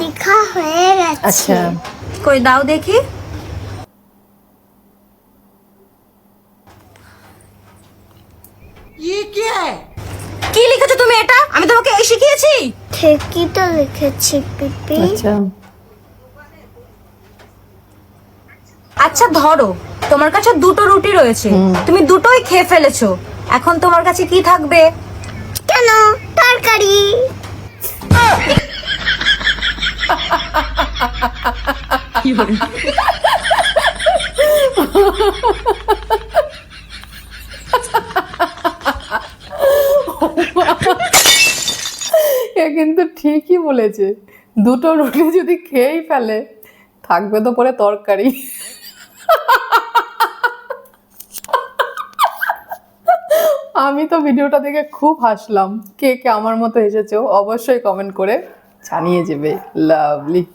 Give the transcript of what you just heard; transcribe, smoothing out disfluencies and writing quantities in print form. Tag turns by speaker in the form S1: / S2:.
S1: লেখা হয়ে গেছে।
S2: আচ্ছা
S3: কই দাও দেখি। কি লিখেছো তুমি এটা? আমি তোমাকে এই শিখিয়েছি?
S1: ঠিকই তো লিখেছি পিপি।
S2: আচ্ছা
S3: আচ্ছা ধরো তোমার কাছে দুটো রুটি রয়েছে, তুমি দুটোই খেয়ে ফেলেছো, এখন তোমার কাছে কি থাকবে?
S1: কেন? তরকারি।
S2: এ কিন্তু ঠিকই বলেছে, দুটো রুটি যদি খেয়েই ফেলে থাকবে তো পরে তরকারি। আমি তো ভিডিওটা দেখে খুব হাসলাম। কে কে আমার মতো হেসেছো অবশ্যই কমেন্ট করে জানিয়ে যাবে। লাভলি।